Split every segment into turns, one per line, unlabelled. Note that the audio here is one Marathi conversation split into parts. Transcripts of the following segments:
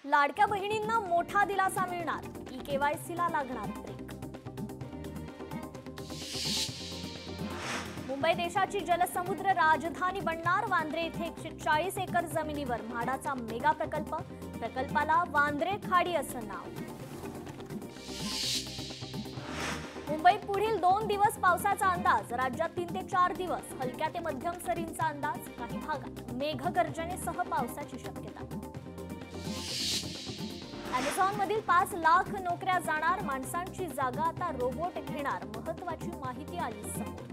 लाडक्या बहिणींना मोठा दिलासा मिळणार, ई-केवायसीला लागणार ब्रेक। मुंबई देशाची जलसमुद्र राजधानी बनणार, वांद्रे येथे 140 एकर जमिनीवर म्हाडाचा मेगा प्रकल्प, प्रकल्पाला वांद्रे खाडी असं नाव। मुंबईत पुढील 2 दिवस पावसाचा अंदाज, राज्यात 3 ते 4 दिवस हलक्या ते मध्यम सरींचा अंदाज, काही भागात मेघगर्जनेसह पावसाची शक्यता। अॅमेझॉनमधील 5 लाख नोकऱ्या जाणार, माणसांची जागा आता रोबोट घेणार, महत्त्वाची माहिती आली समोर।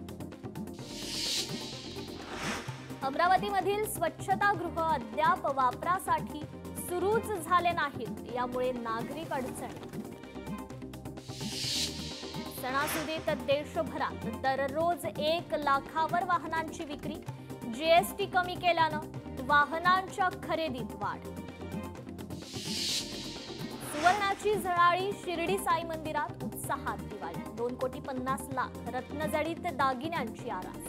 अमरावतीमधील स्वच्छतागृह अद्याप वापरासाठी सुरूच झाले नाहीत, यामुळे नागरिक अडचणीत। सणासुदीत देशभरात दररोज 1 लाखावर वाहनांची विक्री, जीएसटी कमी केल्यानं वाहनांच्या खरेदीत वाढ। सुवर्णाची झळाळी, शिर्डी साई मंदिरात उत्साहात दिवाळी, 2,50,00,000 रत्नजडीत दागिन्यांची आरास।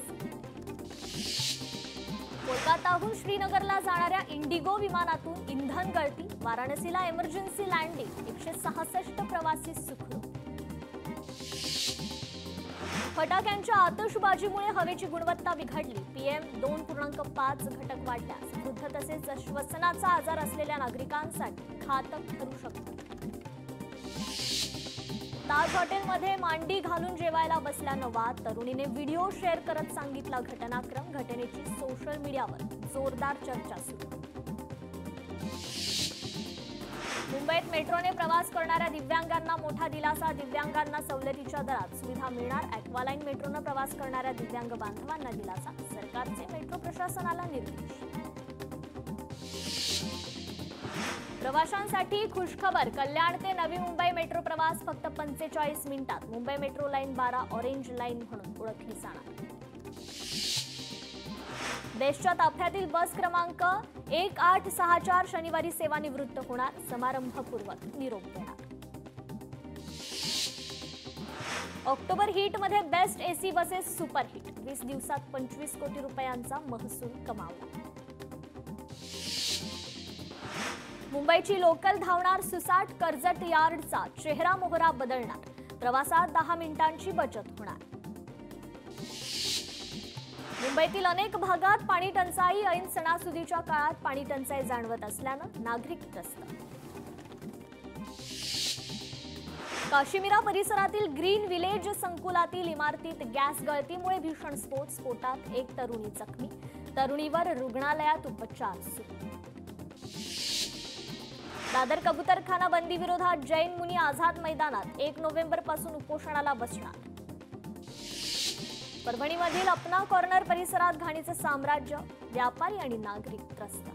कोलकाताहून श्रीनगरला जाणाऱ्या इंडिगो विमानातून इंधन गळती, वाराणसीला इमर्जन्सी लँडिंग, 166 प्रवासी सुखरूप। फटाक्यांच्या आतषबाजीमुळे हवेची गुणवत्ता बिघडली, पीएम 2.5 घटक वाढल्यास वृद्ध तसेच श्वसनाचा आजार असलेल्या नागरिकांसाठी घातक ठरू शकतो। ताज हॉटेलमध्ये मांडी घालून जेवायला बसल्यानं वाद, तरुणीने व्हिडिओ शेअर करत सांगितला घटनाक्रम, घटनेची सोशल मीडियावर जोरदार चर्चा सुरू। मुंबईत मेट्रोने प्रवास करणाऱ्या दिव्यांगांना मोठा दिलासा, दिव्यांगांना सवलतीच्या दरात सुविधा मिळणार, ॲक्वालाईन मेट्रोने प्रवास करणाऱ्या दिव्यांग बांधवांना दिलासा, सरकारचे मेट्रो प्रशासनाला निर्देश। प्रवाशांसाठी खुशखबर, कल्याण ते नवी मुंबई मेट्रो प्रवास फक्त 45 मिनिटात, Mumbai metro line 12 orange line म्हणून ओळखली जाणार। देशच्या ताफ्यातील बस क्रमांक 1864 शनिवारी सेवानिवृत्त होणार, समारंभपूर्वक निरोप देणार। ऑक्टोबर हिटमध्ये बेस्ट एसी बसेस सुपरहिट, 20 दिवसात 25 कोटी रुपयांचा महसूल कमावला। मुंबईची लोकल धावणार सुसाट, कर्जत यार्डचा चेहरा मोहरा बदलणार, प्रवासात 10 मिनिटांची बचत होणार। मुंबईतील अनेक भागात पाणी टंचाई, ऐन सणासुदीच्या काळात पाणी टंचाई जाणवत असल्यानं नागरिक त्रस्त। काश्मीरा परिसरातील ग्रीन विलेज संकुलातील इमारतीत गॅस गळतीमुळे भीषण स्फोट, स्फोटात एक तरुणी जखमी, तरुणीवर रुग्णालयात उपचार सुरू। दादर कबूतरखाना बंदी विरोधात जैन मुनी आझाद मैदानात 1 नोव्हेंबरपासून उपोषणाला बसणार। परभणीमधील अपना कॉर्नर परिसरात घाणीचं साम्राज्य, व्यापारी आणि नागरिक त्रस्त।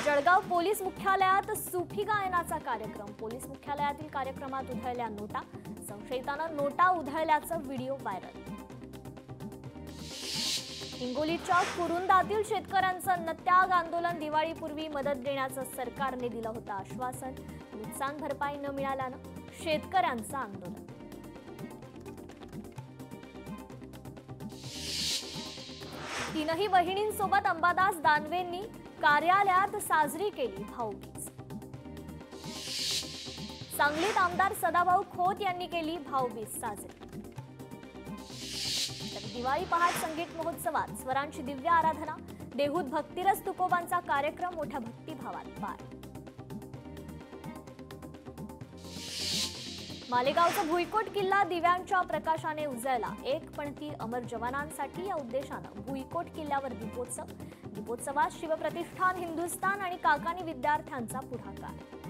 जळगाव पोलीस मुख्यालयात सुफी गायनाचा कार्यक्रम, पोलीस मुख्यालयातील कार्यक्रमात उधळल्या नोटा, संशयितांना नोटा उधळल्याचा व्हिडिओ व्हायरल। हिंगोलीच्या कुरुंदातील शेतकऱ्यांचं नत्याग आंदोलन, दिवाळीपूर्वी मदत देण्याचं सरकारने दिलं होतं आश्वासन, नुकसान भरपाई न मिळाल्यानं शेतकऱ्यांचं आंदोलन। तीनही बहिणींसोबत अंबादास दानवेंनी कार्यालयात साजरी केली भाऊबीज। सांगलीत आमदार सदाभाऊ खोत यांनी केली भाऊबीज साजरी। तर दिवाळी पहाट संगीत महोत्सवात स्वरांची दिव्य आराधना, देहूत भक्तिरस तुकोबांचा कार्यक्रम मोठ्या भक्तिभावात पार। मालेगावचा भुईकोट किल्ला दिव्यांच्या प्रकाशाने उजळला, एक पणती अमर जवानांसाठी या उद्देशानं भुईकोट किल्ल्यावर दीपोत्सव, दीपोत्सवात शिवप्रतिष्ठान हिंदुस्थान आणि काकानी विद्यार्थ्यांचा पुढाकार।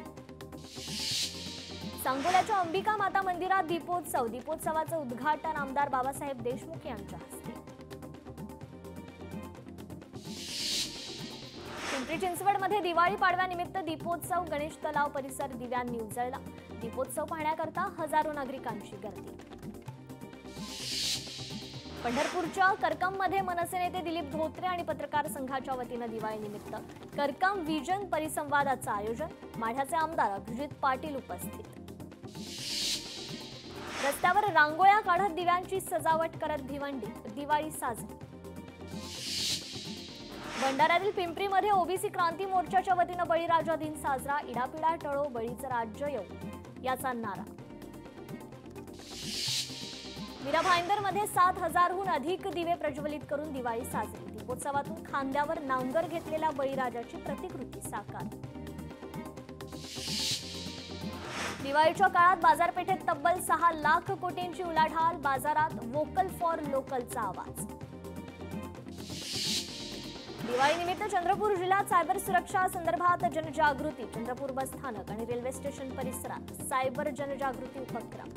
सांगोल्याच्या अंबिका माता मंदिरात दीपोत्सव, दीपोत्सवाचं उद्घाटन आमदार बाबासाहेब देशमुख यांच्या हस्ते। पिंपरी चिंचवडमध्ये दिवाळी पाडव्यानिमित्त दीपोत्सव, गणेश तलाव परिसर दिव्यांनी उजळला, दीपोत्सव पाहण्याकरता हजारो नागरिकांची गर्दी। पंढरपूरच्या करकममध्ये मनसे नेते दिलीप धोत्रे आणि पत्रकार संघाच्या वतीनं दिवाळीनिमित्त करकम विजन परिसंवादाचं आयोजन, माढ्याचे आमदार अभिजित पाटील उपस्थित। रस्त्यावर रांगोळ्या काढत दिव्यांची सजावट करत भिवंडीत दिवाळी साजरी। भंडाऱ्यातील पिंपरीमध्ये ओबीसी क्रांती मोर्चाच्या वतीनं बळीराजा दिन साजरा. इडापिडा टळो, बळीचं राज्य येऊ याचा नारा. मीरा भाईंदरमध्ये 7,000हून अधिक दिवे प्रज्वलित करून दिवाळी साजरी. दीपोत्सवातून खांद्यावर नांगर घेतलेल्या बळीराजाची प्रतिकृती साकार. दिवाळीच्या काळात बाजारपेठेत तब्बल 6 लाख कोटींची उलाढाल. बाजारात वोकल फॉर लोकलचा आवाज. दिवाळीनिमित्त चंद्रपूर जिल्ह्यात सायबर सुरक्षा संदर्भात जनजागृती. चंद्रपूर बस स्थानक आणि रेल्वे स्टेशन परिसरात सायबर जनजागृती उपक्रम.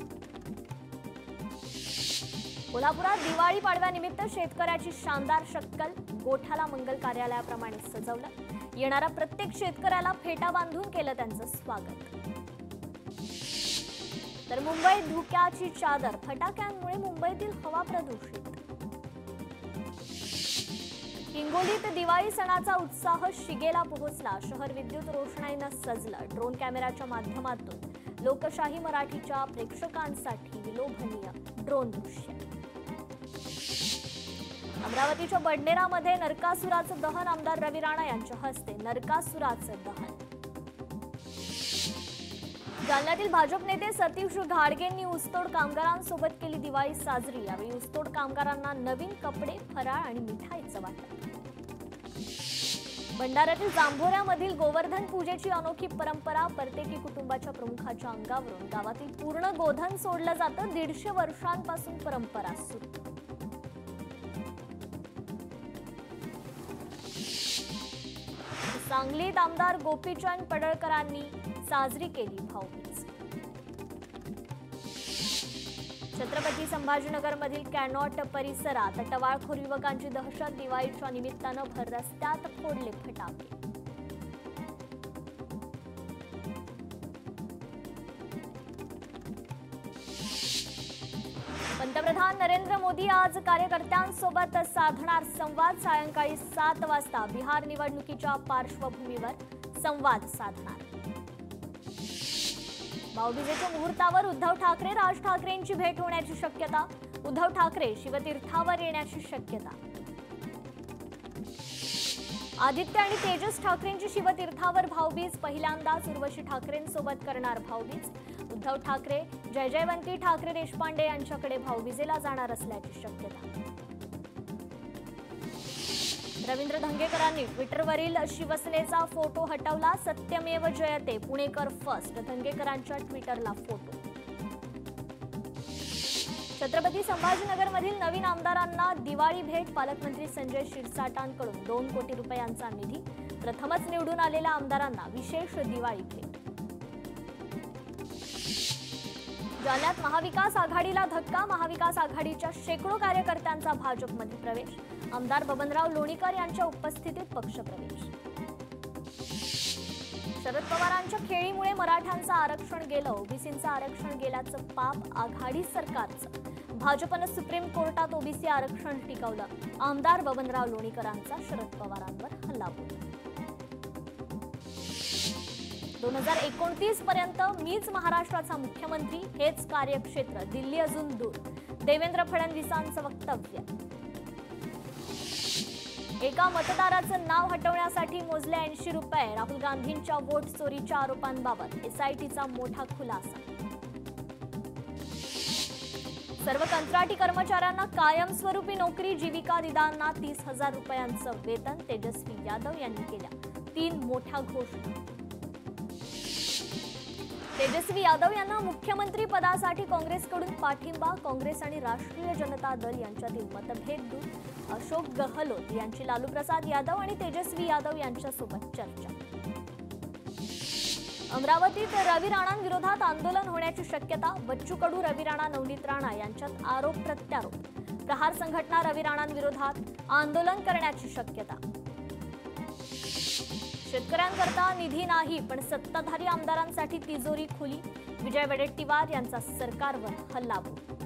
कोल्हापुरात दिवाळी पाडव्यानिमित्त शेतकऱ्याची शानदार शक्कल. गोठ्याला मंगल कार्यालयाप्रमाणे सजवलं. येणाऱ्या प्रत्येक शेतकऱ्याला फेटा बांधून केलं त्यांचं स्वागत. तर मुंबईत धुक्याची चादर. फटाक्यांमुळे मुंबईतील हवा प्रदूषित. हिंगोलीत दिवाळी सणाचा उत्साह शिगेला पोहोचला. शहर विद्युत रोषणाईनं सजलं. ड्रोन कॅमेऱ्याच्या माध्यमातून लोकशाही मराठीच्या प्रेक्षकांसाठी विलोभनीय ड्रोन दृश्य. अमरावतीच्या बडनेरामध्ये नरकासुराचं दहन. आमदार रवी राणा यांच्या हस्ते नरकासुराचं दहन. जालन्यातील भाजप नेते सतीश घाडगेंनी ऊसतोड कामगारांसोबत केली दिवाळी साजरी. यावेळी ऊसतोड कामगारांना नवीन कपडे, फराळ आणि मिठाईचं वाटप. भंडाऱ्यातील जांभोऱ्यामधील गोवर्धन पूजेची अनोखी परंपरा. परतेकी कुटुंबाच्या प्रमुखाच्या अंगावरून गावातील पूर्ण गोधन सोडलं जातं. 150 वर्षांपासून परंपरा सुरू. सांगलीत आमदार गोपीचंद पडळकरांनी साजरी केली भाऊबीज. छत्रपती संभाजीनगरमधील कॅनॉट परिसरात टवाळखोर युवकांची दहशत. दिवाळीच्या निमित्तानं भर रस्त्यात फोडले फटाके. पंतप्रधान नरेंद्र मोदी आज कार्यकर्त्यांसोबत साधणार संवाद. सायंकाळी 7 वाजता बिहार निवडणुकीच्या पार्श्वभूमीवर संवाद साधणार. भाऊबीजेच्या मुहूर्तावर उद्धव ठाकरे राज ठाकरेंची भेट होण्याची शक्यता. उद्धव ठाकरे शिवतीर्थावर येण्याची शक्यता. आदित्य आणि तेजस ठाकरेंची शिवतीर्थावर भाऊबीज. पहिल्यांदाच उर्वशी ठाकरेंसोबत करणार भाऊबीज. उद्धव ठाकरे जयजयवंती ठाकरे देशपांडे यांच्याकडे भाऊबीजेला जाणार असल्याची शक्यता. रवींद्र धंगेकरांनी ट्विटरवरील शिवसेनेचा फोटो हटवला. सत्यमेव जयते, पुणेकर फर्स्ट. धंगेकरांच्या ट्विटरला फोटो. छत्रपती संभाजीनगरमधील नवीन आमदारांना दिवाळी भेट. पालकमंत्री संजय शिरसाटांकडून 2 कोटी रुपयांचा निधी. प्रथमच निवडून आलेल्या आमदारांना विशेष दिवाळी भेट. जालन्यात महाविकास आघाडीला धक्का. महाविकास आघाडीच्या शेकडो कार्यकर्त्यांचा भाजपमध्ये प्रवेश. आमदार बबनराव लोणीकर यांच्या उपस्थितीत पक्षप्रवेश. शरद पवारांच्या खेळीमुळे मराठ्यांचं आरक्षण गेलं. ओबीसींचं आरक्षण गेल्याचं पाप आघाडी सरकारचं. भाजपनं सुप्रीम कोर्टात ओबीसी आरक्षण टिकवलं. आमदार बबनराव लोणीकरांचा शरद पवारांवर हल्लाबोल. 2029 पर्यंत मीच महाराष्ट्राचा मुख्यमंत्री. हेच कार्यक्षेत्र, दिल्ली अजून दूर. देवेंद्र फडणवीसांचं वक्तव्य. एका मतदाराचं नाव हटवण्यासाठी मोजले 80 रुपये. राहुल गांधींच्या वोट चोरीच्या आरोपांबाबत एसआयटीचा मोठा खुलासा. सर्व कंत्राटी कर्मचाऱ्यांना कायमस्वरूपी नोकरी. जीविका दिदांना 30,000 रुपयांचं वेतन. तेजस्वी यादव यांनी केल्या 3 मोठ्या घोषणा. तेजस्वी यादव यांना मुख्यमंत्री पदासाठी काँग्रेसकडून पाठिंबा. काँग्रेस आणि राष्ट्रीय जनता दल यांच्यातील मतभेद दूर. अशोक गहलोत यांची लालू प्रसाद यादव आणि तेजस्वी यादव यांच्यासोबत चर्चा. अमरावतीत रवी राणांविरोधात आंदोलन होण्याची शक्यता. बच्चू कडू, रवी राणा, नवनीत राणा यांच्यात आरोप प्रत्यारोप. प्रहार संघटना रवी राणांविरोधात आंदोलन करण्याची शक्यता. शेतकऱ्यांकरता निधी नाही, पण सत्ताधारी आमदारांसाठी तिजोरी खुली. विजय वडेट्टीवार यांचा सरकारवर हल्लाबोल.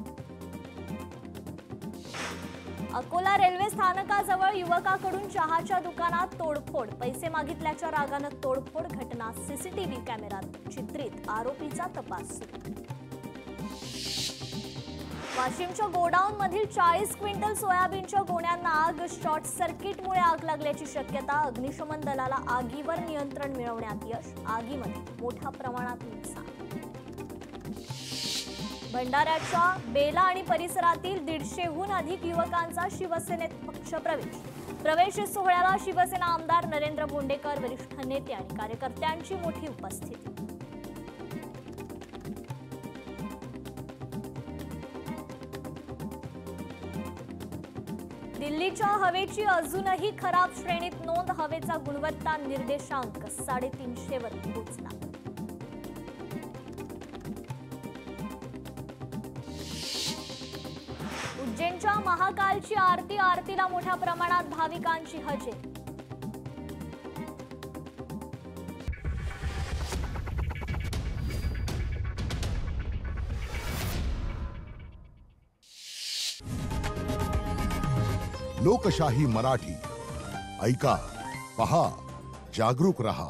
अकोला रेल्वे स्थानकाजवळ युवकाकडून चहाच्या दुकानात तोडफोड. पैसे मागितल्याच्या रागानं तोडफोड. घटना सीसीटीव्ही कॅमेऱ्यात चित्रित. आरोपीचा तपास सुरू. वाशिमच्या गोडाऊन मधील 40 क्विंटल सोयाबीनच्या गोण्यांना आग. शॉर्ट सर्किटमुळे आग लागल्याची शक्यता. अग्निशमन दलाला आगीवर नियंत्रण मिळवण्यात यश. आगीमध्ये मोठ्या प्रमाणात नुकसान. भंडाऱ्याच्या बेला आणि परिसरातील 150हून अधिक युवकांचा शिवसेनेत पक्षप्रवेश. प्रवेश सोहळ्याला शिवसेना आमदार नरेंद्र बोंडेकर, वरिष्ठ नेते आणि कार्यकर्त्यांची मोठी उपस्थिती. दिल्लीच्या हवेची अजूनही खराब श्रेणीत नोंद. हवेचा गुणवत्ता निर्देशांक 350 वर पोहोचला. उज्जैनच्या महाकालची आरती. आरतीला मोठ्या प्रमाणात भाविकांची हजेरी.
लोकशाही मराठी ऐका, पहा, जागरूक रहा.